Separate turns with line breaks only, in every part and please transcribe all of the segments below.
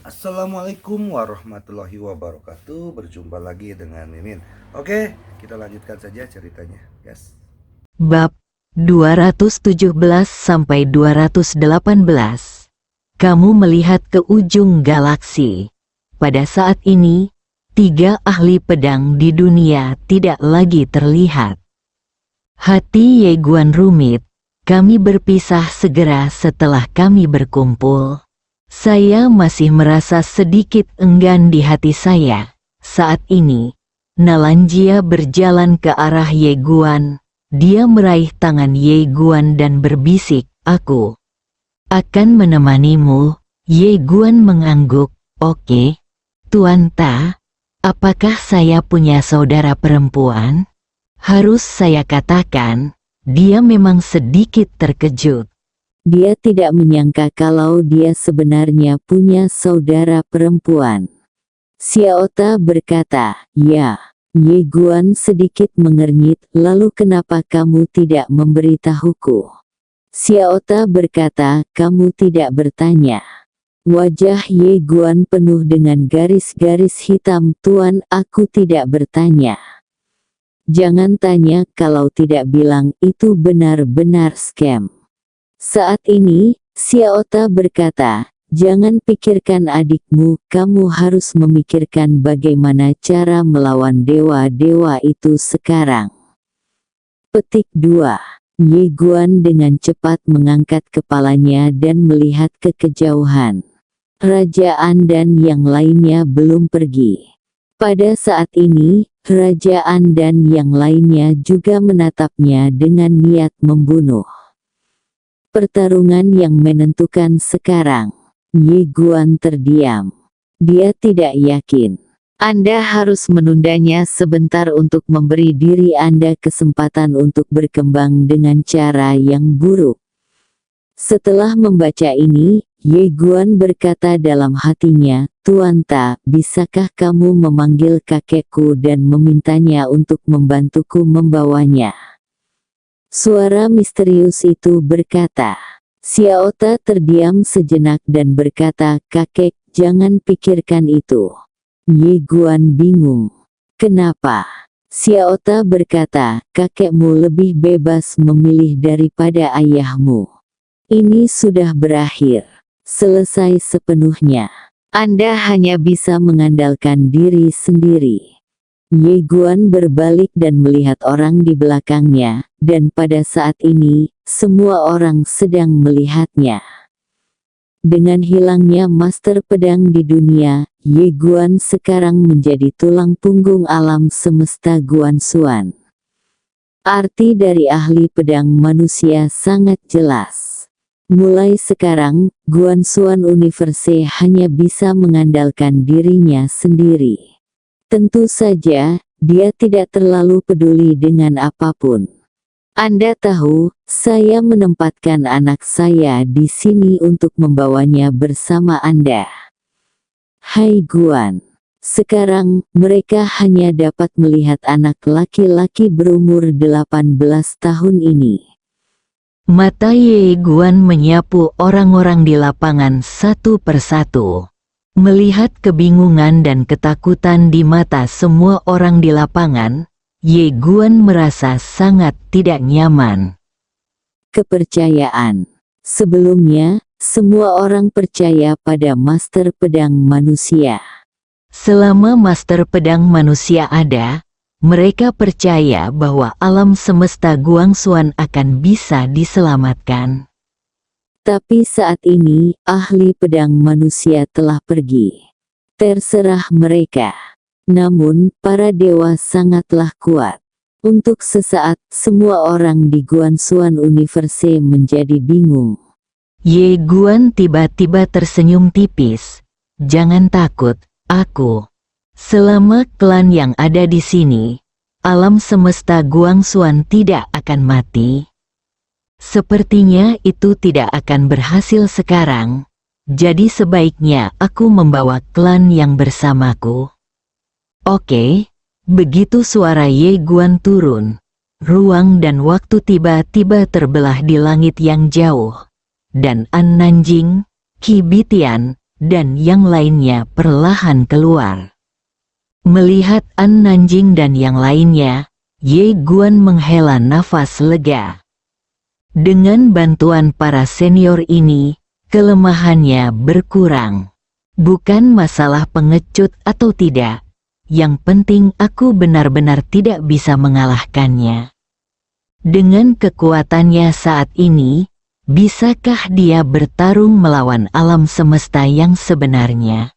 Assalamualaikum warahmatullahi wabarakatuh. Berjumpa lagi dengan Mimin. Oke, kita lanjutkan saja ceritanya, guys.
Bab 217 sampai 218. Kamu melihat ke ujung galaksi. Pada saat ini, 3 ahli pedang di dunia tidak lagi terlihat. Hati Ye Guan rumit. Kami berpisah segera setelah kami berkumpul. Saya masih merasa sedikit enggan di hati saya. Saat ini, Nalanjia berjalan ke arah Ye Guan. Dia meraih tangan Ye Guan dan berbisik, "Aku akan menemanimu." Ye Guan mengangguk, "Oke, Tuan Ta, apakah saya punya saudara perempuan?" Harus saya katakan, dia memang sedikit terkejut. Dia tidak menyangka kalau dia sebenarnya punya saudara perempuan. Xiaota berkata, "Ya." Ye Guan sedikit mengernyit, "Lalu kenapa kamu tidak memberitahuku?" Xiaota berkata, "Kamu tidak bertanya." Wajah Ye Guan penuh dengan garis-garis hitam. "Tuan, aku tidak bertanya." "Jangan tanya kalau tidak bilang, itu benar-benar scam." Saat ini, Xiaota berkata, "Jangan pikirkan adikmu, kamu harus memikirkan bagaimana cara melawan dewa-dewa itu sekarang." Petik 2. Ye Guan dengan cepat mengangkat kepalanya dan melihat ke kejauhan. Raja Andan yang lainnya belum pergi. Pada saat ini, Raja Andan yang lainnya juga menatapnya dengan niat membunuh. Pertarungan yang menentukan sekarang. Ye Guan terdiam. Dia tidak yakin. Anda harus menundanya sebentar untuk memberi diri Anda kesempatan untuk berkembang dengan cara yang buruk. Setelah membaca ini, Ye Guan berkata dalam hatinya, "Tuan Ta, bisakah kamu memanggil kakekku dan memintanya untuk membantuku membawanya?" Suara misterius itu berkata. Xiaota terdiam sejenak dan berkata, "Kakek, jangan pikirkan itu." Ye Guan bingung. "Kenapa?" Xiaota berkata, "Kakekmu lebih bebas memilih daripada ayahmu. Ini sudah berakhir. Selesai sepenuhnya. Anda hanya bisa mengandalkan diri sendiri." Ye Guan berbalik dan melihat orang di belakangnya, dan pada saat ini, semua orang sedang melihatnya. Dengan hilangnya master pedang di dunia, Ye Guan sekarang menjadi tulang punggung alam semesta Guanxuan. Arti dari ahli pedang manusia sangat jelas. Mulai sekarang, Guanxuan Universe hanya bisa mengandalkan dirinya sendiri. Tentu saja, dia tidak terlalu peduli dengan apapun. Anda tahu, saya menempatkan anak saya di sini untuk membawanya bersama Anda. Hai Guan. Sekarang, mereka hanya dapat melihat anak laki-laki berumur 18 tahun ini. Mata Ye Guan menyapu orang-orang di lapangan satu persatu. Melihat kebingungan dan ketakutan di mata semua orang di lapangan, Ye Guan merasa sangat tidak nyaman. Kepercayaan. Sebelumnya, semua orang percaya pada master pedang manusia. Selama master pedang manusia ada, mereka percaya bahwa alam semesta Guanxuan akan bisa diselamatkan. Tapi saat ini, ahli pedang manusia telah pergi. Terserah mereka. Namun, para dewa sangatlah kuat. Untuk sesaat, semua orang di Guanxuan Universe menjadi bingung. Ye Guan tiba-tiba tersenyum tipis. "Jangan takut, aku. Selama klan yang ada di sini, alam semesta Guanxuan tidak akan mati." Sepertinya itu tidak akan berhasil sekarang, jadi sebaiknya aku membawa klan yang bersamaku. Oke, begitu suara Ye Guan turun, ruang dan waktu tiba-tiba terbelah di langit yang jauh, dan An Nanjing, Qi Bitian, dan yang lainnya perlahan keluar. Melihat An Nanjing dan yang lainnya, Ye Guan menghela nafas lega. Dengan bantuan para senior ini, kelemahannya berkurang. Bukan masalah pengecut atau tidak, yang penting aku benar-benar tidak bisa mengalahkannya. Dengan kekuatannya saat ini, bisakah dia bertarung melawan alam semesta yang sebenarnya?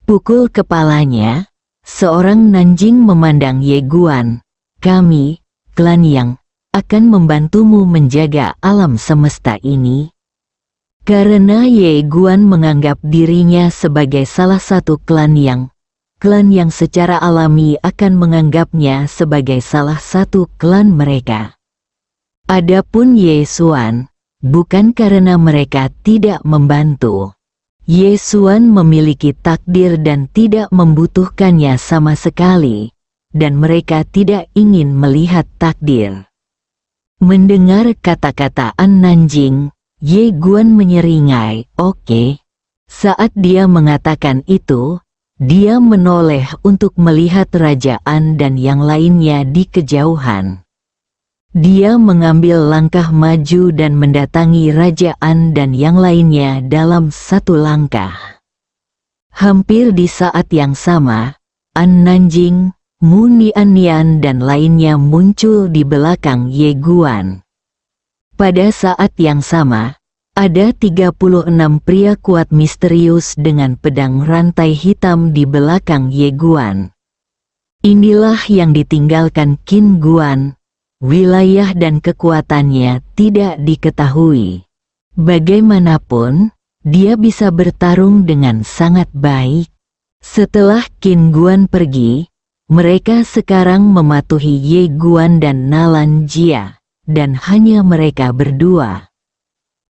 Pukul kepalanya, seorang Nanjing memandang Ye Guan. Kami, klan yang akan membantumu menjaga alam semesta ini. Karena Ye Guan menganggap dirinya sebagai salah satu klan yang secara alami akan menganggapnya sebagai salah satu klan mereka. Adapun Ye Xuan, bukan karena mereka tidak membantu. Ye Xuan memiliki takdir dan tidak membutuhkannya sama sekali, dan mereka tidak ingin melihat takdir. Mendengar kata-kata An Nanjing, Ye Guan menyeringai. Oke. Saat dia mengatakan itu, dia menoleh untuk melihat Raja An dan yang lainnya di kejauhan. Dia mengambil langkah maju dan mendatangi Raja An dan yang lainnya dalam satu langkah. Hampir di saat yang sama, An Nanjing, Mu Nian dan lainnya muncul di belakang Ye Guan. Pada saat yang sama, ada 36 pria kuat misterius dengan pedang rantai hitam di belakang Ye Guan. Inilah yang ditinggalkan Qin Guan. Wilayah dan kekuatannya tidak diketahui. Bagaimanapun, dia bisa bertarung dengan sangat baik. Setelah Qin Guan pergi, mereka sekarang mematuhi Ye Guan dan Nalan Jia, dan hanya mereka berdua.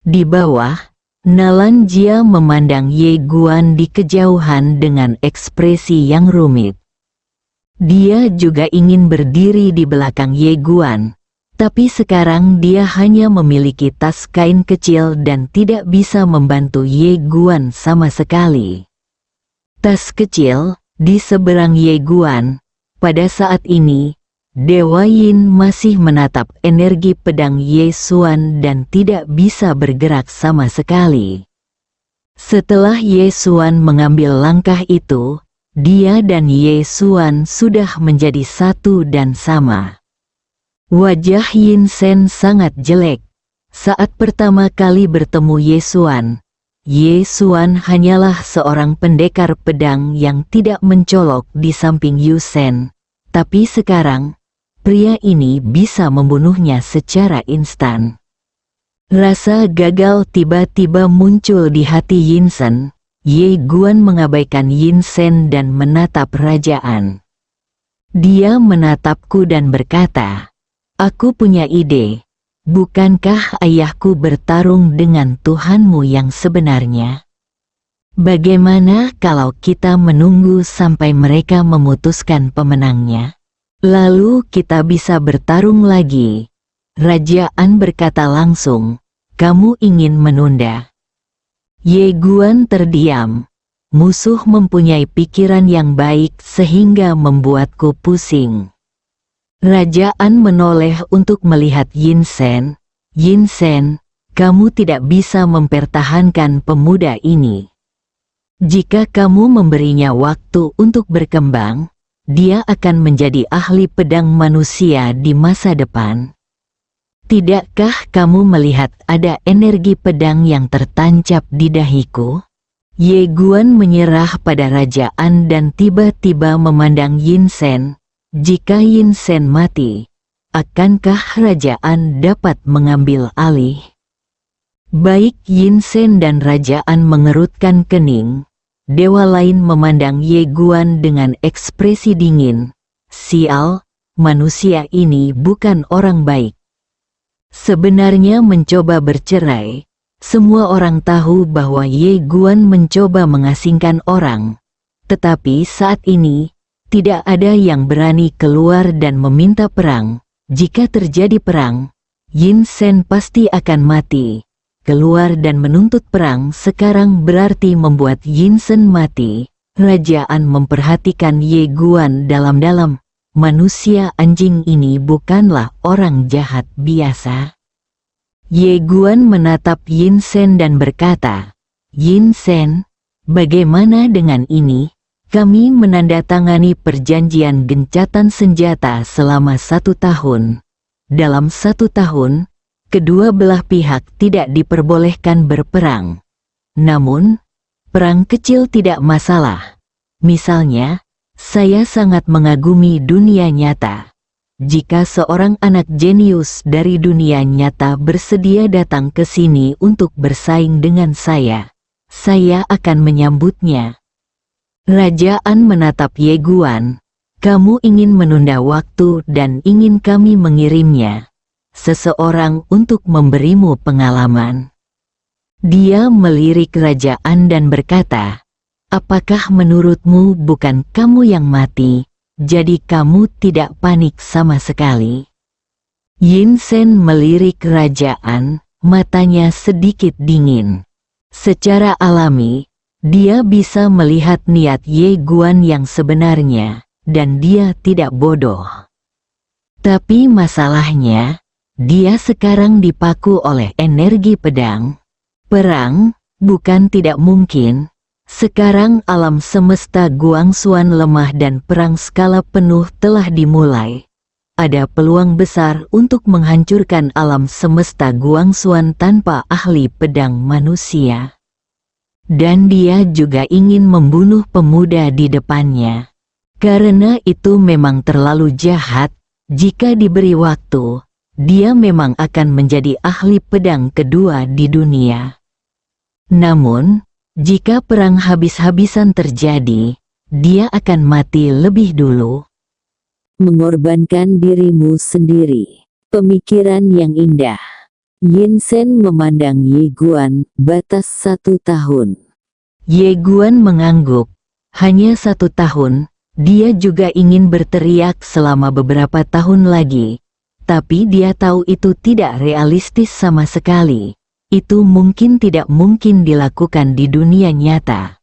Di bawah, Nalan Jia memandang Ye Guan di kejauhan dengan ekspresi yang rumit. Dia juga ingin berdiri di belakang Ye Guan, tapi sekarang dia hanya memiliki tas kain kecil dan tidak bisa membantu Ye Guan sama sekali. Tas kecil, di seberang Ye Guan, pada saat ini, Dewa Yin masih menatap energi pedang Ye Xuan dan tidak bisa bergerak sama sekali. Setelah Ye Xuan mengambil langkah itu, dia dan Ye Xuan sudah menjadi satu dan sama. Wajah Yin Sen sangat jelek. Saat pertama kali bertemu Ye Xuan hanyalah seorang pendekar pedang yang tidak mencolok di samping Yu Sen. Tapi sekarang, pria ini bisa membunuhnya secara instan. Rasa gagal tiba-tiba muncul di hati Yin Sen. Ye Guan mengabaikan Yin Sen dan menatap Rajaan. Dia menatapku dan berkata, "Aku punya ide. Bukankah ayahku bertarung dengan Tuhanmu yang sebenarnya? Bagaimana kalau kita menunggu sampai mereka memutuskan pemenangnya? Lalu kita bisa bertarung lagi." Rajaan berkata langsung, "Kamu ingin menunda?" Ye Guan terdiam. Musuh mempunyai pikiran yang baik sehingga membuatku pusing. Rajaan menoleh untuk melihat Yin Sen. Yin Sen, kamu tidak bisa mempertahankan pemuda ini. Jika kamu memberinya waktu untuk berkembang, dia akan menjadi ahli pedang manusia di masa depan. Tidakkah kamu melihat ada energi pedang yang tertancap di dahiku? Ye Guan menyerah pada Rajaan dan tiba-tiba memandang Yin Sen. Jika Yin Sen mati, akankah Rajaan dapat mengambil alih? Baik Yin Sen dan Rajaan mengerutkan kening. Dewa lain memandang Ye Guan dengan ekspresi dingin. Sial, manusia ini bukan orang baik. Sebenarnya mencoba bercerai, semua orang tahu bahwa Ye Guan mencoba mengasingkan orang. Tetapi saat ini, tidak ada yang berani keluar dan meminta perang. Jika terjadi perang, Yin Sen pasti akan mati. keluar dan menuntut perang sekarang berarti membuat Yin Shen mati. Kerajaan memperhatikan Ye Guan dalam-dalam. Manusia anjing ini bukanlah orang jahat biasa. Ye Guan menatap Yin Shen dan berkata, "Yin Shen, bagaimana dengan ini? Kami menandatangani perjanjian gencatan senjata selama 1 tahun. Dalam 1 tahun, kedua belah pihak tidak diperbolehkan berperang. Namun, perang kecil tidak masalah. Misalnya, saya sangat mengagumi dunia nyata. Jika seorang anak jenius dari dunia nyata bersedia datang ke sini untuk bersaing dengan saya akan menyambutnya." Kerajaan menatap Ye Guan. "Kamu ingin menunda waktu dan ingin kami mengirimnya seseorang untuk memberimu pengalaman." Dia melirik kerajaan dan berkata, "Apakah menurutmu bukan kamu yang mati, jadi kamu tidak panik sama sekali?" Yin Shen melirik kerajaan, matanya sedikit dingin. Secara alami, dia bisa melihat niat Ye Guan yang sebenarnya, dan dia tidak bodoh. Tapi masalahnya, dia sekarang dipaku oleh energi pedang. Perang, bukan tidak mungkin. Sekarang alam semesta Guangxuan lemah dan perang skala penuh telah dimulai. Ada peluang besar untuk menghancurkan alam semesta Guangxuan tanpa ahli pedang manusia. Dan dia juga ingin membunuh pemuda di depannya. Karena itu memang terlalu jahat. Jika diberi waktu, dia memang akan menjadi ahli pedang kedua di dunia. Namun, jika perang habis-habisan terjadi, dia akan mati lebih dulu. Mengorbankan dirimu sendiri. Pemikiran yang indah. Yin Shen memandang Ye Guan, batas 1 tahun. Ye Guan mengangguk. Hanya 1 tahun, dia juga ingin berteriak selama beberapa tahun lagi. Tapi dia tahu itu tidak realistis sama sekali. Itu mungkin tidak mungkin dilakukan di dunia nyata.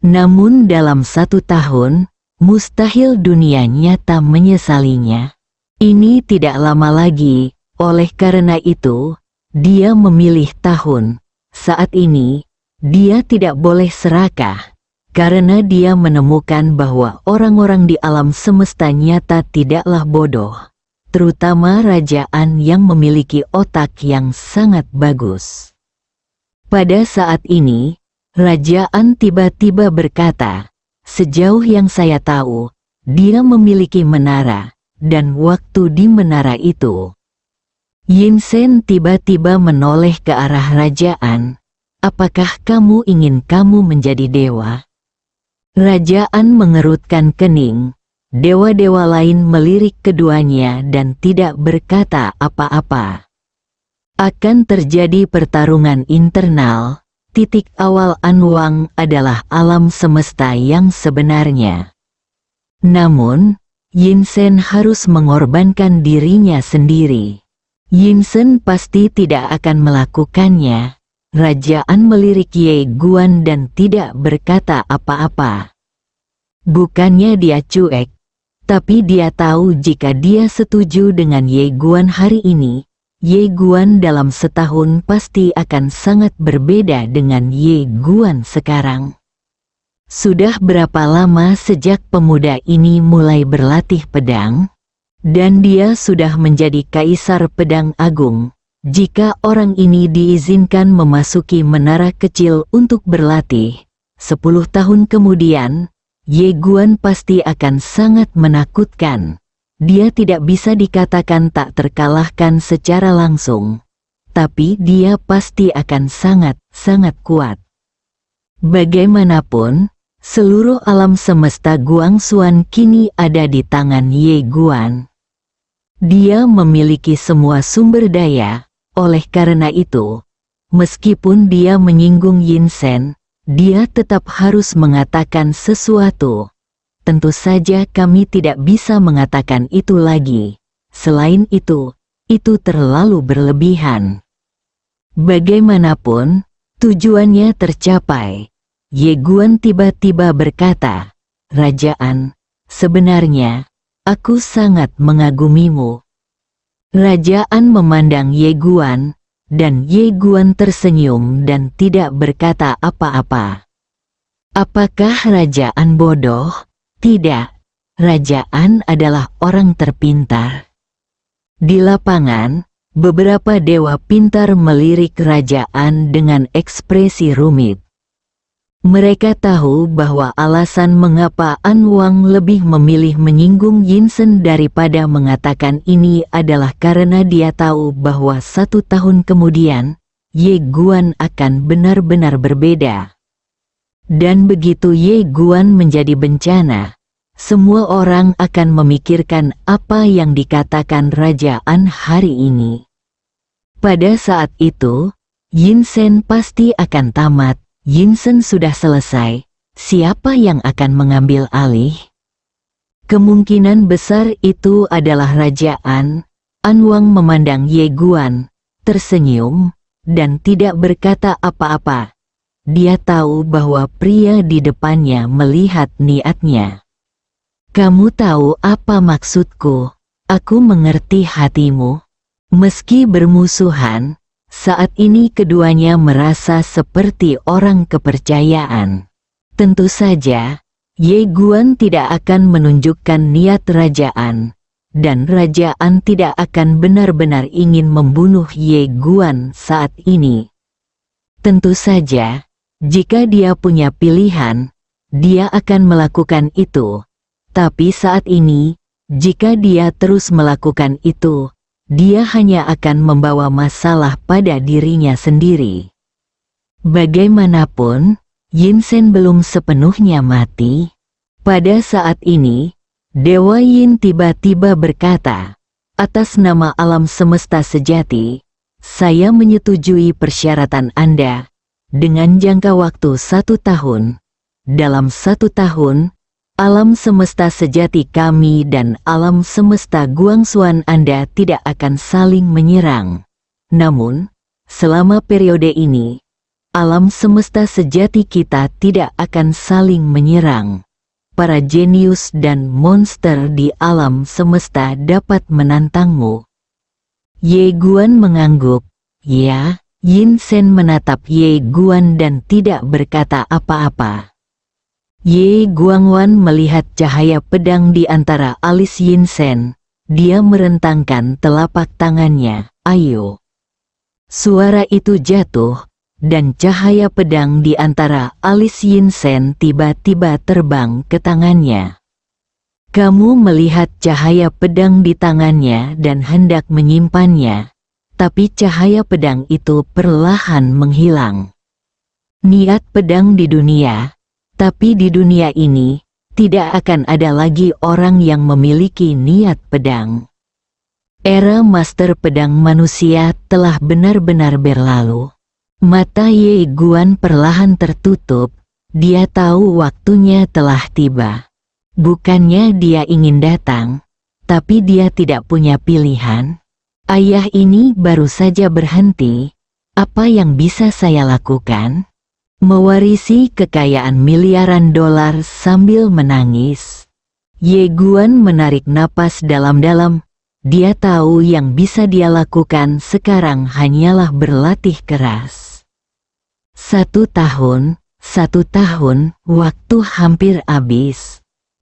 Namun dalam 1 tahun, mustahil dunia nyata menyesalinya. Ini tidak lama lagi. Oleh karena itu, dia memilih tahun. Saat ini, dia tidak boleh serakah, karena dia menemukan bahwa orang-orang di alam semesta nyata tidaklah bodoh, terutama kerajaan yang memiliki otak yang sangat bagus. Pada saat ini, kerajaan tiba-tiba berkata, "Sejauh yang saya tahu, dia memiliki menara, dan waktu di menara itu." Yin Shen tiba-tiba menoleh ke arah kerajaan. "Apakah kamu ingin kamu menjadi dewa?" Kerajaan mengerutkan kening. Dewa-dewa lain melirik keduanya dan tidak berkata apa-apa. Akan terjadi pertarungan internal. Titik awal Anwang adalah alam semesta yang sebenarnya. Namun, Yin Shen harus mengorbankan dirinya sendiri. Yin Shen pasti tidak akan melakukannya. Kerajaan melirik Ye Guan dan tidak berkata apa-apa. Bukannya dia cuek, tapi dia tahu jika dia setuju dengan Ye Guan hari ini, Ye Guan dalam setahun pasti akan sangat berbeda dengan Ye Guan sekarang. Sudah berapa lama sejak pemuda ini mulai berlatih pedang? Dan dia sudah menjadi kaisar pedang agung. Jika orang ini diizinkan memasuki menara kecil untuk berlatih, 10 tahun kemudian, Ye Guan pasti akan sangat menakutkan. Dia tidak bisa dikatakan tak terkalahkan secara langsung, tapi dia pasti akan sangat kuat. Bagaimanapun, seluruh alam semesta Guangxuan kini ada di tangan Ye Guan. Dia memiliki semua sumber daya, oleh karena itu, meskipun dia menyinggung Yin Shen, dia tetap harus mengatakan sesuatu. Tentu saja kami tidak bisa mengatakan itu lagi. Selain itu terlalu berlebihan. Bagaimanapun, tujuannya tercapai. Ye Guan tiba-tiba berkata, "Rajaan, sebenarnya, aku sangat mengagumimu." Rajaan memandang Ye Guan, dan Ye Guan tersenyum dan tidak berkata apa-apa. Apakah Rajaan bodoh? Tidak. Rajaan adalah orang terpintar. Di lapangan, beberapa dewa pintar melirik Rajaan dengan ekspresi rumit. Mereka tahu bahwa alasan mengapa An Wang lebih memilih menyinggung Yinsen daripada mengatakan ini adalah karena dia tahu bahwa 1 tahun kemudian, Ye Guan akan benar-benar berbeda. Dan begitu Ye Guan menjadi bencana, semua orang akan memikirkan apa yang dikatakan Rajaan hari ini. Pada saat itu, Yinsen pasti akan tamat. Yinsen sudah selesai, siapa yang akan mengambil alih? Kemungkinan besar itu adalah Rajaan. An Wang memandang Ye Guan, tersenyum, dan tidak berkata apa-apa. Dia tahu bahwa pria di depannya melihat niatnya. "Kamu tahu apa maksudku? Aku mengerti hatimu." Meski bermusuhan, saat ini keduanya merasa seperti orang kepercayaan. Tentu saja, Ye Guan tidak akan menunjukkan niat Rajaan, dan Rajaan tidak akan benar-benar ingin membunuh Ye Guan saat ini. Tentu saja, jika dia punya pilihan, dia akan melakukan itu. Tapi saat ini, jika dia terus melakukan itu, dia hanya akan membawa masalah pada dirinya sendiri. Bagaimanapun, Yinsen belum sepenuhnya mati. Pada saat ini, Dewa Yin tiba-tiba berkata, "Atas nama alam semesta sejati, saya menyetujui persyaratan Anda, dengan jangka waktu 1 tahun. Dalam 1 tahun, alam semesta sejati kami dan alam semesta Guangxuan Anda tidak akan saling menyerang. Namun, selama periode ini, alam semesta sejati kita tidak akan saling menyerang. Para jenius dan monster di alam semesta dapat menantangmu." Ye Guan mengangguk. "Ya." Yinsen menatap Ye Guan dan tidak berkata apa-apa. Ye Guangwan melihat cahaya pedang di antara alis Yinsen. Dia merentangkan telapak tangannya. "Ayo." Suara itu jatuh, dan cahaya pedang di antara alis Yinsen tiba-tiba terbang ke tangannya. Kamu melihat cahaya pedang di tangannya dan hendak menyimpannya, tapi cahaya pedang itu perlahan menghilang. Niat pedang di dunia. Tapi di dunia ini, tidak akan ada lagi orang yang memiliki niat pedang. Era master pedang manusia telah benar-benar berlalu. Mata Ye Guan perlahan tertutup, dia tahu waktunya telah tiba. Bukannya dia ingin datang, tapi dia tidak punya pilihan. "Ayah ini baru saja berhenti, apa yang bisa saya lakukan?" Mewarisi kekayaan miliaran dolar sambil menangis. Ye Guan menarik napas dalam-dalam. Dia tahu yang bisa dia lakukan sekarang hanyalah berlatih keras. 1 tahun, waktu hampir habis.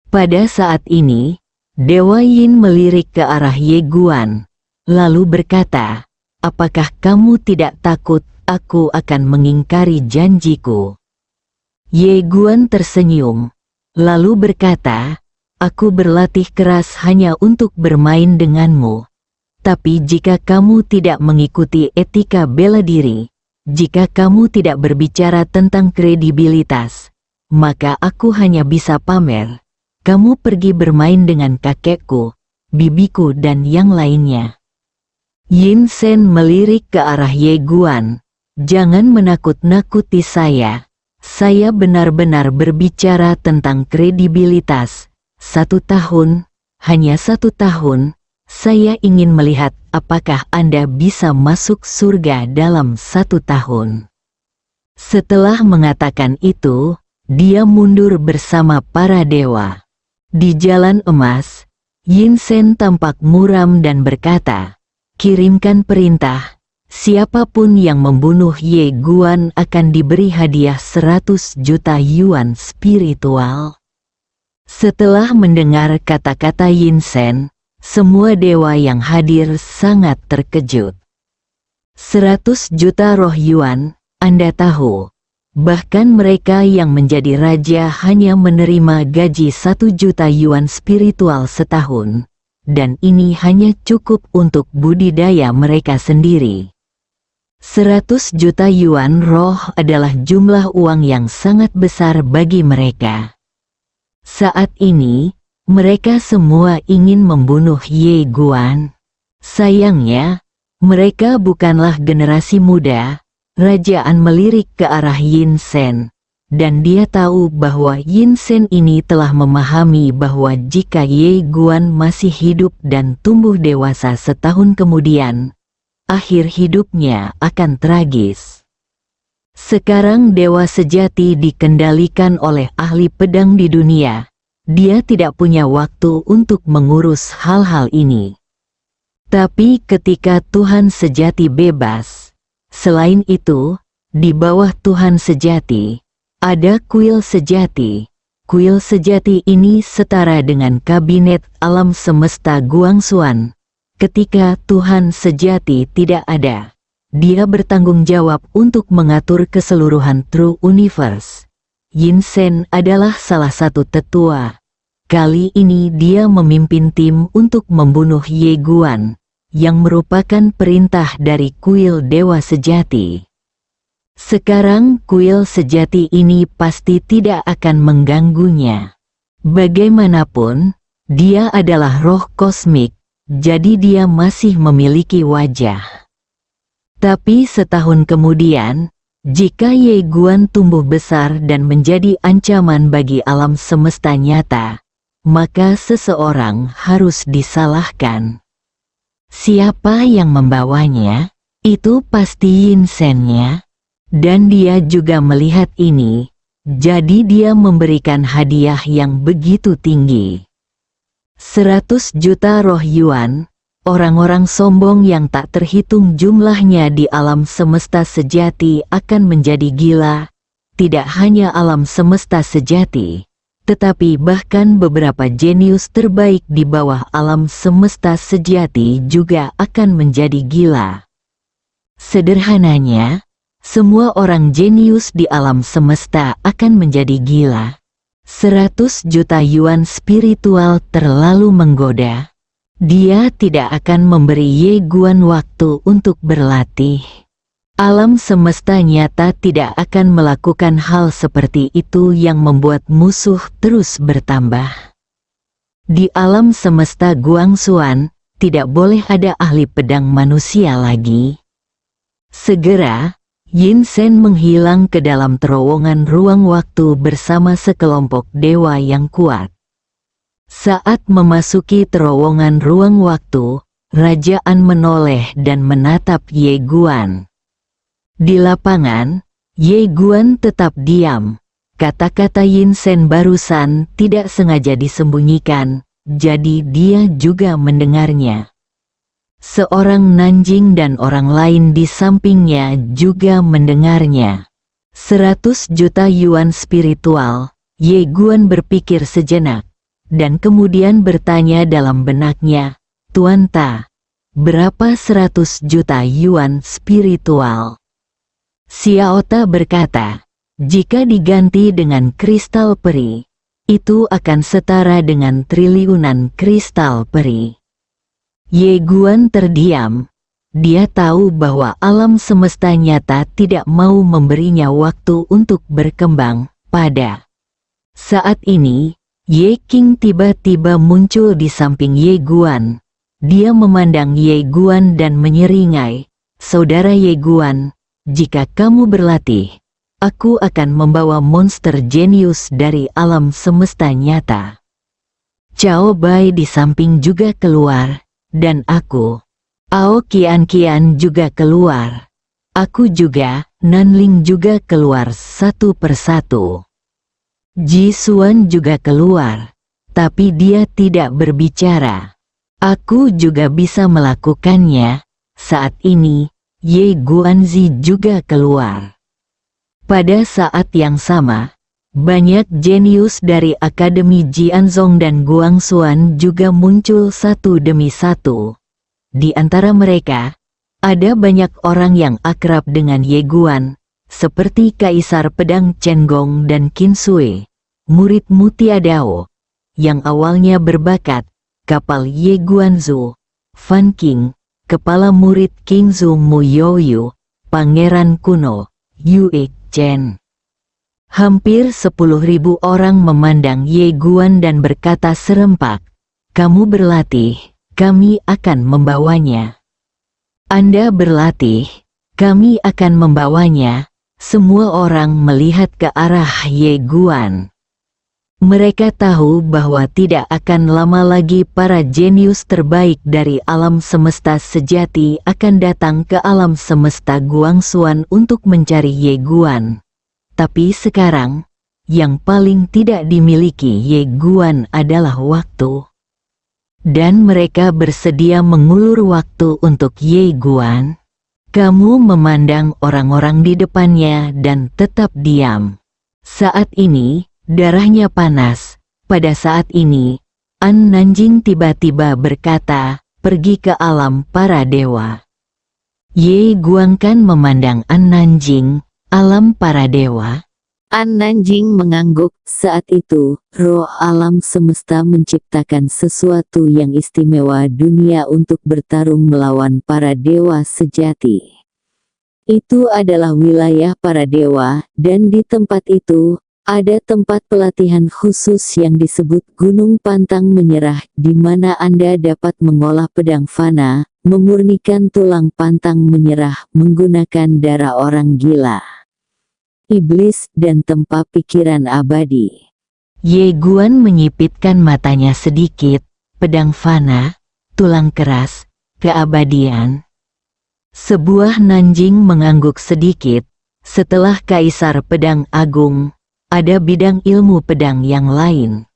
Pada saat ini, Dewa Yin melirik ke arah Ye Guan, lalu berkata, "Apakah kamu tidak takut aku akan mengingkari janjiku?" Ye Guan tersenyum, lalu berkata, "Aku berlatih keras hanya untuk bermain denganmu. Tapi jika kamu tidak mengikuti etika bela diri, jika kamu tidak berbicara tentang kredibilitas, maka aku hanya bisa pamer. Kamu pergi bermain dengan kakekku, bibiku dan yang lainnya." Yinsen melirik ke arah Ye Guan. "Jangan menakut-nakuti saya. Saya benar-benar berbicara tentang kredibilitas. 1 tahun, hanya 1 tahun. saya ingin melihat apakah Anda bisa masuk surga dalam 1 tahun. Setelah mengatakan itu, dia mundur bersama para dewa. Di jalan emas, Yin Sen tampak muram dan berkata, "Kirimkan perintah, siapapun yang membunuh Ye Guan akan diberi hadiah 100 juta yuan spiritual." Setelah mendengar kata-kata Yin Sen, semua dewa yang hadir sangat terkejut. 100 juta roh yuan, Anda tahu. Bahkan mereka yang menjadi raja hanya menerima gaji 1 juta yuan spiritual setahun. Dan ini hanya cukup untuk budidaya mereka sendiri. 100 juta yuan roh adalah jumlah uang yang sangat besar bagi mereka. Saat ini, mereka semua ingin membunuh Ye Guan. Sayangnya, mereka bukanlah generasi muda. Rajaan melirik ke arah Yin Sen, dan dia tahu bahwa Yin Sen ini telah memahami bahwa jika Ye Guan masih hidup dan tumbuh dewasa setahun kemudian, akhir hidupnya akan tragis. Sekarang dewa sejati dikendalikan oleh ahli pedang di dunia. Dia tidak punya waktu untuk mengurus hal-hal ini. Tapi ketika Tuhan sejati bebas, selain itu, di bawah Tuhan sejati, ada kuil sejati. Kuil sejati ini setara dengan kabinet alam semesta Guangxuan. Ketika Tuhan sejati tidak ada, dia bertanggung jawab untuk mengatur keseluruhan True Universe. Yin Sen adalah salah satu tetua. Kali ini dia memimpin tim untuk membunuh Ye Guan, yang merupakan perintah dari kuil dewa sejati. Sekarang kuil sejati ini pasti tidak akan mengganggunya. Bagaimanapun, dia adalah roh kosmik, jadi dia masih memiliki wajah. Tapi setahun kemudian, jika Ye Guan tumbuh besar dan menjadi ancaman bagi alam semesta nyata, maka seseorang harus disalahkan. Siapa yang membawanya? Itu pasti Yin Sen-nya. Dan dia juga melihat ini, jadi dia memberikan hadiah yang begitu tinggi. 100 juta roh yuan, orang-orang sombong yang tak terhitung jumlahnya di alam semesta sejati akan menjadi gila. Tidak hanya alam semesta sejati, tetapi bahkan beberapa jenius terbaik di bawah alam semesta sejati juga akan menjadi gila. Sederhananya, semua orang jenius di alam semesta akan menjadi gila. 100 juta yuan spiritual terlalu menggoda. Dia tidak akan memberi Ye Guan waktu untuk berlatih. Alam semesta nyata tidak akan melakukan hal seperti itu yang membuat musuh terus bertambah. Di alam semesta Guangxuan, tidak boleh ada ahli pedang manusia lagi. Segera, Yin Sen menghilang ke dalam terowongan ruang waktu bersama sekelompok dewa yang kuat. Saat memasuki terowongan ruang waktu, Rajaan menoleh dan menatap Ye Guan. Di lapangan, Ye Guan tetap diam. Kata-kata Yin Sen barusan tidak sengaja disembunyikan, jadi dia juga mendengarnya. Seorang Nanjing dan orang lain di sampingnya juga mendengarnya. 100 juta yuan spiritual, Ye Guan berpikir sejenak, dan kemudian bertanya dalam benaknya, "Tuan Ta, berapa 100 juta yuan spiritual?" Xiao Ta berkata, "Jika diganti dengan kristal peri, itu akan setara dengan triliunan kristal peri." Ye Guan terdiam. Dia tahu bahwa alam semesta nyata tidak mau memberinya waktu untuk berkembang. Pada saat ini, Ye King tiba-tiba muncul di samping Ye Guan. Dia memandang Ye Guan dan menyeringai, "Saudara Ye Guan, jika kamu berlatih, aku akan membawa monster jenius dari alam semesta nyata." Cao Bai di samping juga keluar. dan aku. Ao Kian juga keluar. Aku juga, Nanling juga keluar satu persatu. Ji Xuan juga keluar, tapi dia tidak berbicara. Aku juga bisa melakukannya. Saat ini, Ye Guanzi juga keluar. Pada saat yang sama, banyak jenius dari Akademi Jianzong dan Guangxuan juga muncul satu demi satu. Di antara mereka, ada banyak orang yang akrab dengan Ye Guan, seperti Kaisar Pedang Chen Gong dan Qin Sui, murid Mutia Dao, yang awalnya berbakat kapal Ye Guanzu, Fan King, kepala murid King Zhu Mu Youyu, Pangeran Kuno, Yue Chen. Hampir 10.000 orang memandang Ye Guan dan berkata serempak, "Kamu berlatih, kami akan membawanya." "Anda berlatih, kami akan membawanya." Semua orang melihat ke arah Ye Guan. Mereka tahu bahwa tidak akan lama lagi para jenius terbaik dari alam semesta sejati akan datang ke alam semesta Guangxuan untuk mencari Ye Guan. Tapi sekarang, yang paling tidak dimiliki Ye Guan adalah waktu. Dan mereka bersedia mengulur waktu untuk Ye Guan. Kamu memandang orang-orang di depannya dan tetap diam. Saat ini, darahnya panas. Pada saat ini, An Nanjing tiba-tiba berkata, "Pergi ke alam para dewa." Ye Guan kan memandang An Nanjing, alam para dewa. An Nanjing mengangguk. Saat itu, roh alam semesta menciptakan sesuatu yang istimewa dunia untuk bertarung melawan para dewa sejati. Itu adalah wilayah para dewa, dan di tempat itu, ada tempat pelatihan khusus yang disebut Gunung Pantang Menyerah, di mana Anda dapat mengolah pedang fana, memurnikan tulang pantang menyerah menggunakan darah orang gila, iblis, dan tempat pikiran abadi. Ye Guan menyipitkan matanya sedikit. Pedang fana, tulang keras, keabadian. Sebuah Nanjing mengangguk sedikit. Setelah Kaisar Pedang Agung, ada bidang ilmu pedang yang lain.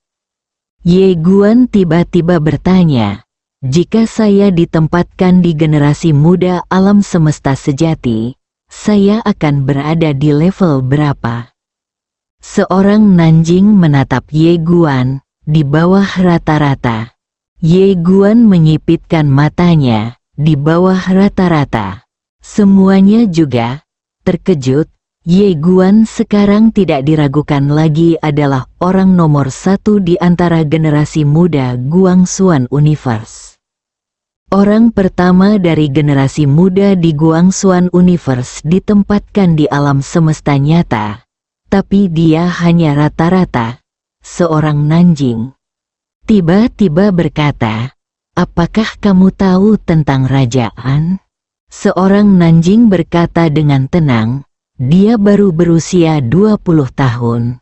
Ye Guan tiba-tiba bertanya, "Jika saya ditempatkan di generasi muda alam semesta sejati, saya akan berada di level berapa?" Seorang Nanjing menatap Ye Guan, "Di bawah rata-rata." Ye Guan menyipitkan matanya, "Di bawah rata-rata." Semuanya juga terkejut. Ye Guan sekarang tidak diragukan lagi adalah orang nomor satu di antara generasi muda Guangxuan Universe. Orang pertama dari generasi muda di Guangxuan Universe ditempatkan di alam semesta nyata, tapi dia hanya rata-rata, seorang Nanjing. Tiba-tiba berkata, "Apakah kamu tahu tentang rajaan?" Seorang Nanjing berkata dengan tenang, "Dia baru berusia 20 tahun.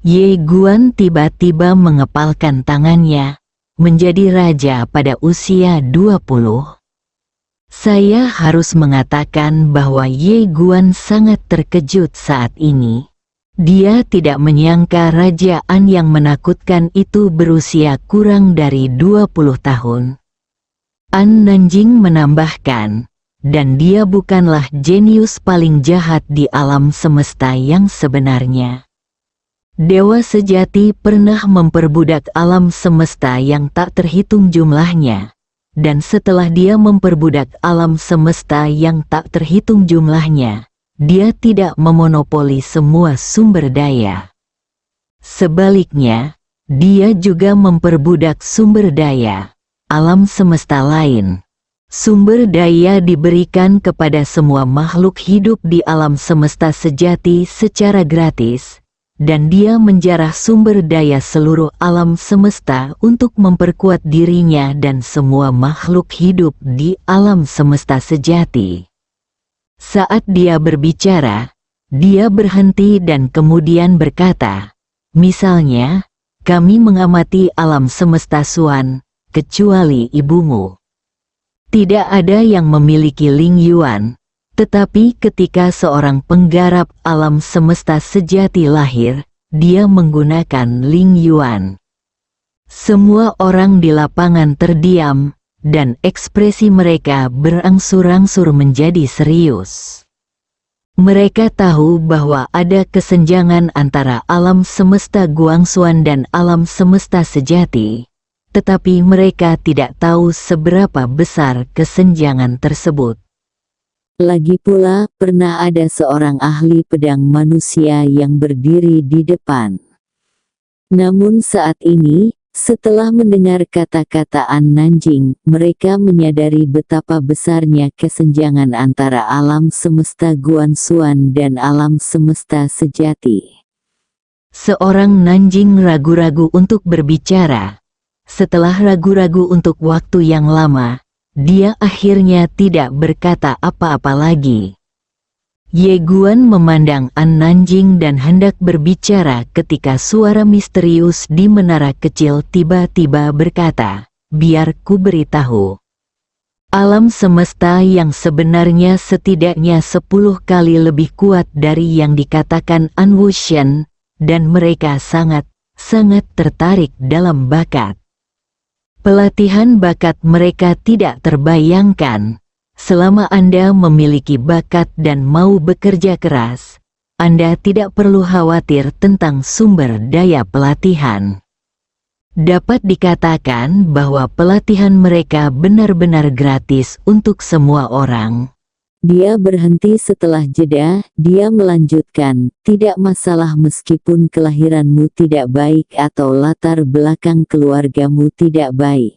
Ye Guan tiba-tiba mengepalkan tangannya, menjadi raja pada usia 20. Saya harus mengatakan bahwa Ye Guan sangat terkejut saat ini. Dia tidak menyangka rajaan yang menakutkan itu berusia kurang dari 20 tahun. An Nanjing menambahkan, dan dia bukanlah jenius paling jahat di alam semesta yang sebenarnya. Dewa sejati pernah memperbudak alam semesta yang tak terhitung jumlahnya, dan setelah dia memperbudak alam semesta yang tak terhitung jumlahnya, dia tidak memonopoli semua sumber daya. Sebaliknya, dia juga memperbudak sumber daya alam semesta lain. Sumber daya diberikan kepada semua makhluk hidup di alam semesta sejati secara gratis, dan dia menjarah sumber daya seluruh alam semesta untuk memperkuat dirinya dan semua makhluk hidup di alam semesta sejati. Saat dia berbicara, dia berhenti dan kemudian berkata, "Misalnya, kami mengamati alam semesta Xuan, kecuali ibumu. Tidak ada yang memiliki Ling Yuan, tetapi ketika seorang penggarap alam semesta sejati lahir, dia menggunakan Ling Yuan. Semua orang di lapangan terdiam, dan ekspresi mereka berangsur-angsur menjadi serius. Mereka tahu bahwa ada kesenjangan antara alam semesta Guangxuan dan alam semesta sejati, tetapi mereka tidak tahu seberapa besar kesenjangan tersebut. Lagi pula, pernah ada seorang ahli pedang manusia yang berdiri di depan. Namun saat ini, setelah mendengar kata-kata An Nanjing, mereka menyadari betapa besarnya kesenjangan antara alam semesta Guangxuan dan alam semesta sejati. Seorang Nanjing ragu-ragu untuk berbicara. Setelah ragu-ragu untuk waktu yang lama, dia akhirnya tidak berkata apa-apa lagi. Ye Guan memandang An Nanjing dan hendak berbicara ketika suara misterius di menara kecil tiba-tiba berkata, "Biar ku beritahu. Alam semesta yang sebenarnya setidaknya 10 kali lebih kuat dari yang dikatakan An Wushen, dan mereka sangat tertarik dalam bakat. Pelatihan bakat mereka tidak terbayangkan. Selama Anda memiliki bakat dan mau bekerja keras, Anda tidak perlu khawatir tentang sumber daya pelatihan. Dapat dikatakan bahwa pelatihan mereka benar-benar gratis untuk semua orang." Dia berhenti setelah jeda, dia melanjutkan, "Tidak masalah meskipun kelahiranmu tidak baik atau latar belakang keluargamu tidak baik.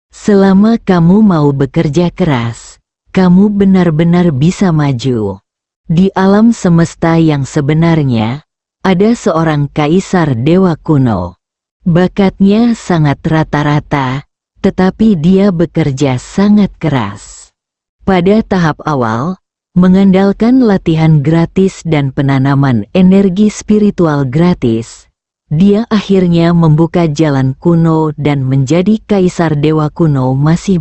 Selama kamu mau bekerja keras, kamu benar-benar bisa maju. Di alam semesta yang sebenarnya, ada seorang kaisar dewa kuno. Bakatnya sangat rata-rata, tetapi dia bekerja sangat keras. Pada tahap awal, mengandalkan latihan gratis dan penanaman energi spiritual gratis, dia akhirnya membuka jalan kuno dan menjadi kaisar dewa kuno. Masih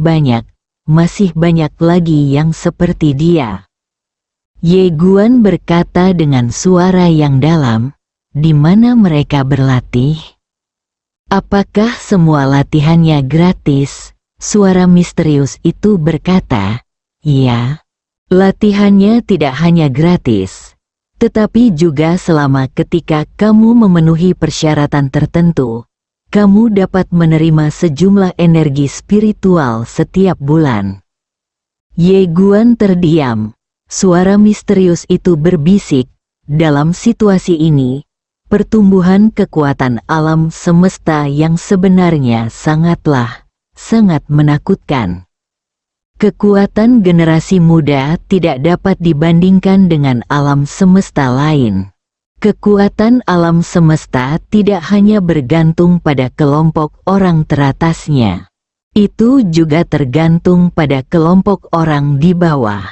banyak lagi yang seperti dia." Ye Guan berkata dengan suara yang dalam, "Di mana mereka berlatih? Apakah semua latihannya gratis?" Suara misterius itu berkata, "Ya, latihannya tidak hanya gratis, tetapi juga selama ketika kamu memenuhi persyaratan tertentu, kamu dapat menerima sejumlah energi spiritual setiap bulan." Ye Guan terdiam. Suara misterius itu berbisik, "Dalam situasi ini, pertumbuhan kekuatan alam semesta yang sebenarnya sangat menakutkan. Kekuatan generasi muda tidak dapat dibandingkan dengan alam semesta lain. Kekuatan alam semesta tidak hanya bergantung pada kelompok orang teratasnya. Itu juga tergantung pada kelompok orang di bawah.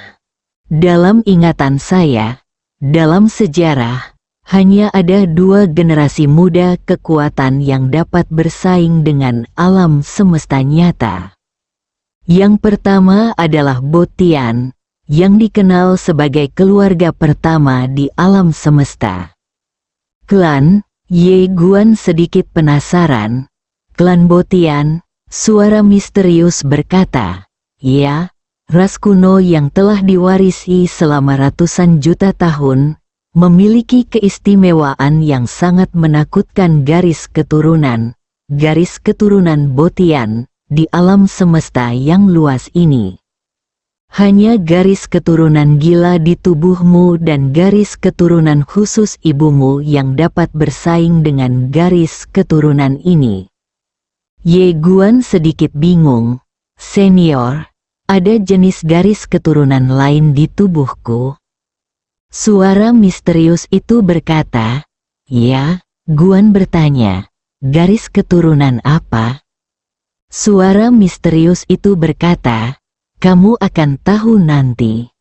Dalam ingatan saya, dalam sejarah, hanya ada 2 generasi muda kekuatan yang dapat bersaing dengan alam semesta nyata. Yang pertama adalah Botian, yang dikenal sebagai keluarga pertama di alam semesta. Klan." Ye Guan sedikit penasaran. "Klan Botian?" Suara misterius berkata, "Ya, ras kuno yang telah diwarisi selama ratusan juta tahun, memiliki keistimewaan yang sangat menakutkan. Garis keturunan Botian di alam semesta yang luas ini. Hanya garis keturunan gila di tubuhmu dan garis keturunan khusus ibumu yang dapat bersaing dengan garis keturunan ini." Ye Guan sedikit bingung. "Senior, ada jenis garis keturunan lain di tubuhku?" Suara misterius itu berkata, "Ya." Guan bertanya, "Garis keturunan apa?" Suara misterius itu berkata, "Kamu akan tahu nanti."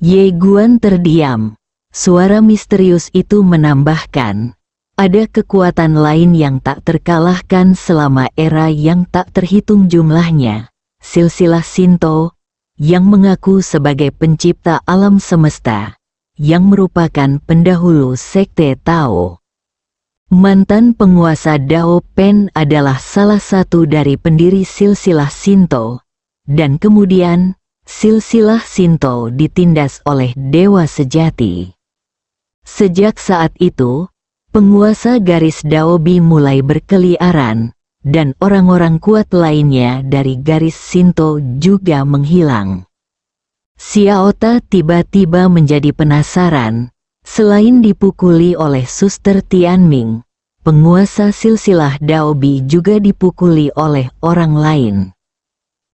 Ye Guan terdiam. Suara misterius itu menambahkan, Ada kekuatan lain yang tak terkalahkan selama era yang tak terhitung jumlahnya, silsilah Shinto, yang mengaku sebagai pencipta alam semesta, yang merupakan pendahulu sekte Tao. Mantan penguasa Dao Pen adalah salah satu dari pendiri silsilah Shinto, dan kemudian silsilah Shinto ditindas oleh dewa sejati. Sejak saat itu, penguasa garis Daobi mulai berkeliaran, dan orang-orang kuat lainnya dari garis Shinto juga menghilang. Xiaota tiba-tiba menjadi penasaran, selain dipukuli oleh Suster Tianming, penguasa silsilah Daobi juga dipukuli oleh orang lain.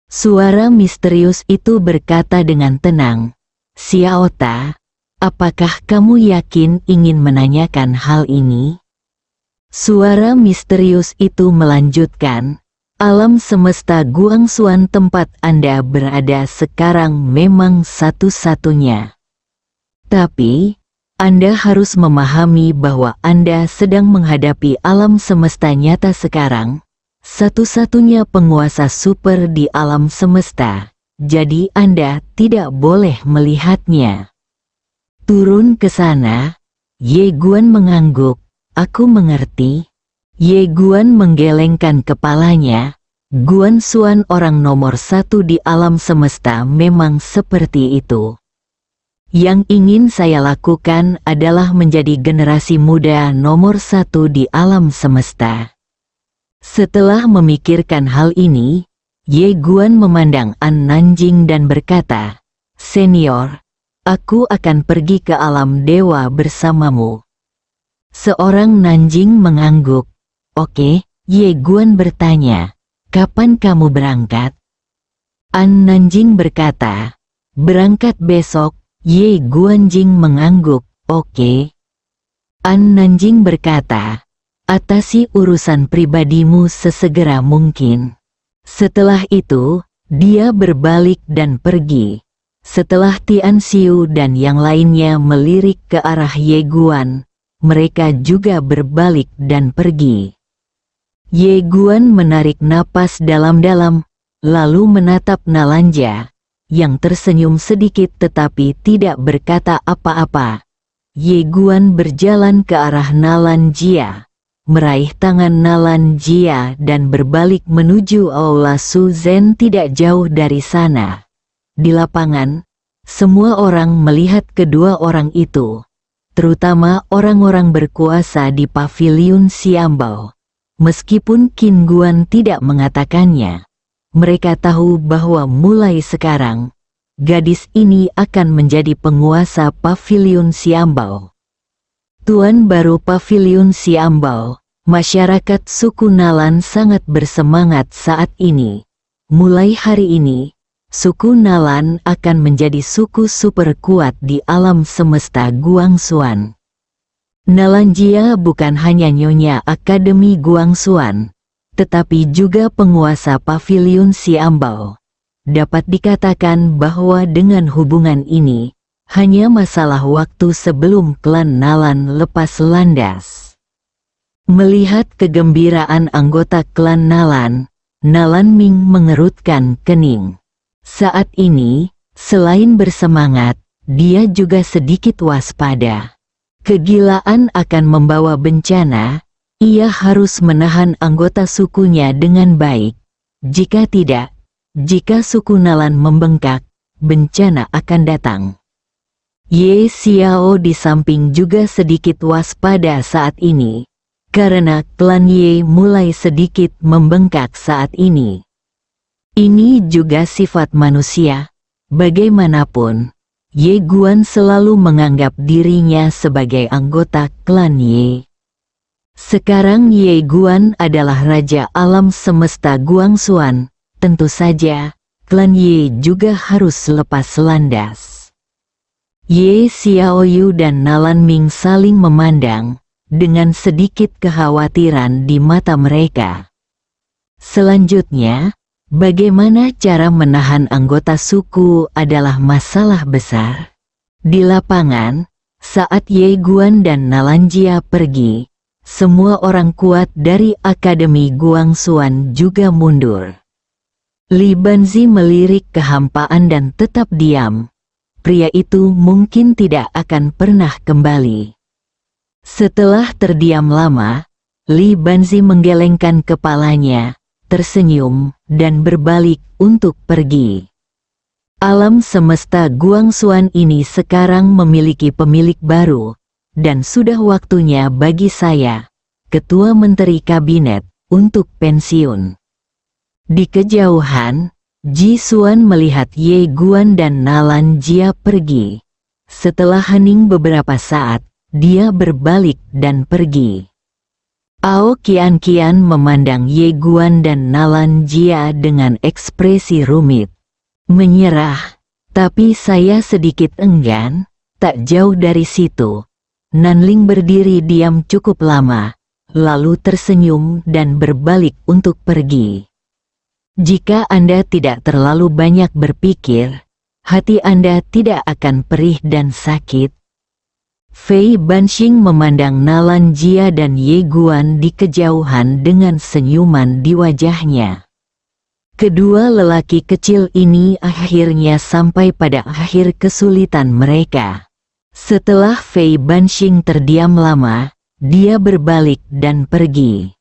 Suara misterius itu berkata dengan tenang, "Xiaota, apakah kamu yakin ingin menanyakan hal ini?" Suara misterius itu melanjutkan, "Alam semesta Guangxuan tempat Anda berada sekarang memang satu-satunya. Tapi, Anda harus memahami bahwa Anda sedang menghadapi alam semesta nyata sekarang, satu-satunya penguasa super di alam semesta, jadi Anda tidak boleh melihatnya." "Turun ke sana." Ye Guan mengangguk, "Aku mengerti." Ye Guan menggelengkan kepalanya. Guangxuan orang nomor satu di alam semesta memang seperti itu. Yang ingin saya lakukan adalah menjadi generasi muda nomor satu di alam semesta. Setelah memikirkan hal ini, Ye Guan memandang An Nanjing dan berkata, "Senior, aku akan pergi ke alam dewa bersamamu." Seorang Nanjing mengangguk. "Oke." Ye Guan bertanya, "Kapan kamu berangkat?" An Nanjing berkata, "Berangkat besok." Ye Guanjing mengangguk. "Oke." An Nanjing berkata, "Atasi urusan pribadimu sesegera mungkin." Setelah itu, dia berbalik dan pergi. Setelah Tian Xiu dan yang lainnya melirik ke arah Ye Guan, mereka juga berbalik dan pergi. Ye Guan menarik napas dalam-dalam, lalu menatap Nalanja, yang tersenyum sedikit tetapi tidak berkata apa-apa. Ye Guan berjalan ke arah Nalanjia, meraih tangan Nalanjia dan berbalik menuju Aula Su Zhen tidak jauh dari sana. Di lapangan, semua orang melihat kedua orang itu, terutama orang-orang berkuasa di paviliun Xiambao. Meskipun Qin Guan tidak mengatakannya, mereka tahu bahwa mulai sekarang, gadis ini akan menjadi penguasa paviliun Xiambao. Tuan baru paviliun Xiambao, masyarakat suku Nalan sangat bersemangat saat ini. Mulai hari ini, suku Nalan akan menjadi suku super kuat di alam semesta Guangxuan. Nalanjia bukan hanya nyonya Akademi Guangxuan, tetapi juga penguasa paviliun Xiambao. Dapat dikatakan bahwa dengan hubungan ini, hanya masalah waktu sebelum klan Nalan lepas landas. Melihat kegembiraan anggota klan Nalan, Nalan Ming mengerutkan kening. Saat ini, selain bersemangat, dia juga sedikit waspada. Kegilaan akan membawa bencana. Ia harus menahan anggota sukunya dengan baik. Jika tidak, jika suku Nalan membengkak, bencana akan datang. Ye Xiao di samping juga sedikit waspada saat ini, karena klan Ye mulai sedikit membengkak saat ini. Ini juga sifat manusia. Bagaimanapun, Ye Guan selalu menganggap dirinya sebagai anggota klan Ye. Sekarang Ye Guan adalah raja alam semesta Guangxuan, tentu saja, klan Ye juga harus lepas landas. Ye Xiaoyu dan Nalan Ming saling memandang, dengan sedikit kekhawatiran di mata mereka. Selanjutnya, bagaimana cara menahan anggota suku adalah masalah besar. Di lapangan, saat Ye Guan dan Nalanjia pergi, semua orang kuat dari Akademi Guangxuan juga mundur. Li Banzi melirik kehampaan dan tetap diam. Pria itu mungkin tidak akan pernah kembali. Setelah terdiam lama, Li Banzi menggelengkan kepalanya, tersenyum, dan berbalik untuk pergi. Alam semesta Guangxuan ini sekarang memiliki pemilik baru, dan sudah waktunya bagi saya, Ketua Menteri Kabinet, untuk pensiun. Di kejauhan, Ji Xuan melihat Ye Guan dan Nalan Jia pergi. Setelah hening beberapa saat, dia berbalik dan pergi. Ao Qian memandang Ye Guan dan Nalan Jia dengan ekspresi rumit. Menyerah, tapi saya sedikit enggan. Tak jauh dari situ, Nanling berdiri diam cukup lama, lalu tersenyum dan berbalik untuk pergi. Jika Anda tidak terlalu banyak berpikir, hati Anda tidak akan perih dan sakit. Fei Banxing memandang Nalan Jia dan Ye Guan di kejauhan dengan senyuman di wajahnya. Kedua lelaki kecil ini akhirnya sampai pada akhir kesulitan mereka. Setelah Fei Banxing terdiam lama, dia berbalik dan pergi.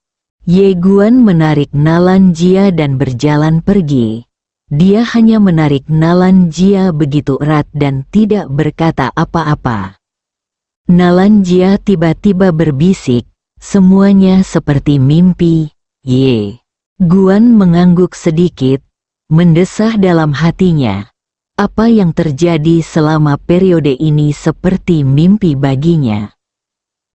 Ye Guan menarik Nalan Jia dan berjalan pergi. Dia hanya menarik Nalan Jia begitu erat dan tidak berkata apa-apa. Nalan Jia tiba-tiba berbisik, semuanya seperti mimpi. Ye Guan mengangguk sedikit, mendesah dalam hatinya. Apa yang terjadi selama periode ini seperti mimpi baginya.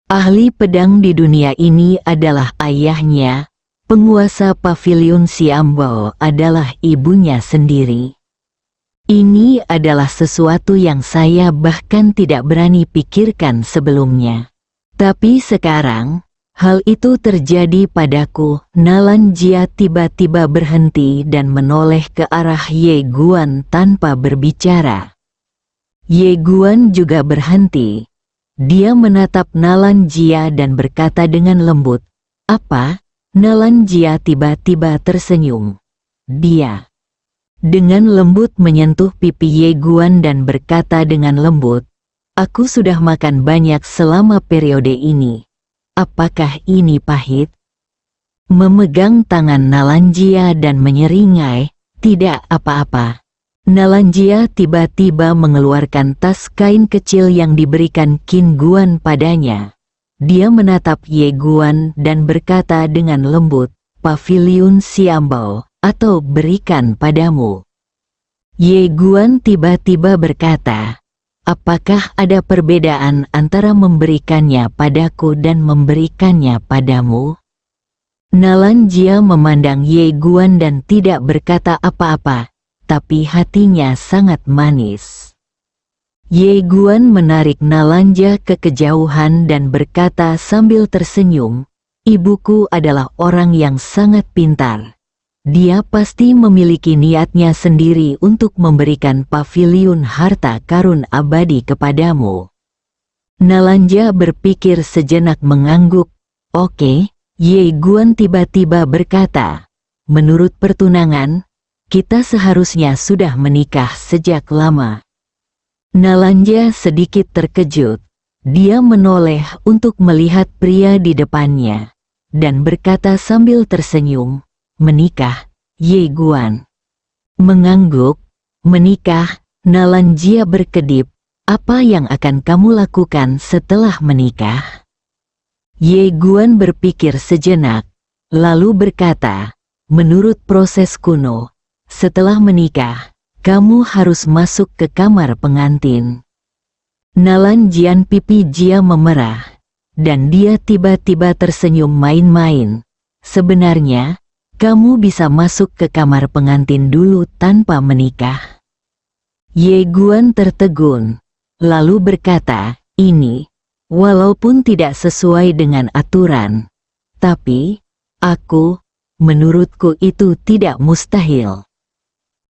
Ahli pedang di dunia ini adalah ayahnya, penguasa pavilion Xiambao adalah ibunya sendiri. Ini adalah sesuatu yang saya bahkan tidak berani pikirkan sebelumnya. Tapi sekarang, hal itu terjadi padaku. Nalan Jia tiba-tiba berhenti dan menoleh ke arah Ye Guan tanpa berbicara. Ye Guan juga berhenti. Dia menatap Nalan Jia dan berkata dengan lembut, "Apa?" Nalan Jia tiba-tiba tersenyum. Dia dengan lembut menyentuh pipi Ye Guan dan berkata dengan lembut, "Aku sudah makan banyak selama periode ini. Apakah ini pahit?" Memegang tangan Nalan Jia dan menyeringai, "Tidak apa-apa." Nalan Jia tiba-tiba mengeluarkan tas kain kecil yang diberikan Qin Guan padanya. Dia menatap Ye Guan dan berkata dengan lembut, "Pavilion Xiambao, atau berikan padamu." Ye Guan tiba-tiba berkata, "Apakah ada perbedaan antara memberikannya padaku dan memberikannya padamu?" Nalan Jia memandang Ye Guan dan tidak berkata apa-apa, tapi hatinya sangat manis. Ye Guan menarik Nalan Jia ke kejauhan dan berkata sambil tersenyum, "Ibuku adalah orang yang sangat pintar. Dia pasti memiliki niatnya sendiri untuk memberikan pavilion harta karun abadi kepadamu." Nalan Jia berpikir sejenak mengangguk. "Oke." Ye Guan tiba-tiba berkata, "Menurut pertunangan, kita seharusnya sudah menikah sejak lama." Nalan Jia sedikit terkejut. Dia menoleh untuk melihat pria di depannya, dan berkata sambil tersenyum, "Menikah, Ye Guan?" Mengangguk, "Menikah." Nalan Jia berkedip, "Apa yang akan kamu lakukan setelah menikah?" Ye Guan berpikir sejenak, lalu berkata, "Menurut proses kuno, setelah menikah, kamu harus masuk ke kamar pengantin." Nalan Jian pipi Jia memerah, dan dia tiba-tiba tersenyum main-main. "Sebenarnya, kamu bisa masuk ke kamar pengantin dulu tanpa menikah." Ye Guan tertegun, lalu berkata, "Ini, walaupun tidak sesuai dengan aturan, tapi, menurutku itu tidak mustahil."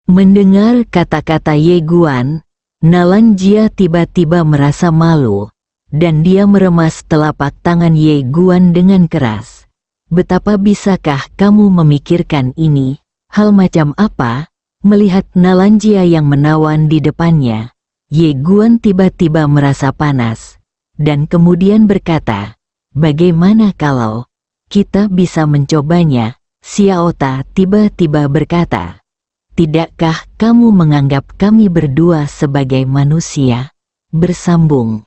Mendengar kata-kata Ye Guan, Nalan Jia tiba-tiba merasa malu. dan dia meremas telapak tangan Ye Guan dengan keras. Betapa bisakah kamu memikirkan ini? Hal macam apa? Melihat Nalanjia yang menawan di depannya, Ye Guan tiba-tiba merasa panas, dan kemudian berkata, bagaimana kalau kita bisa mencobanya? Xiao Ta tiba-tiba berkata, tidakkah kamu menganggap kami berdua sebagai manusia? Bersambung.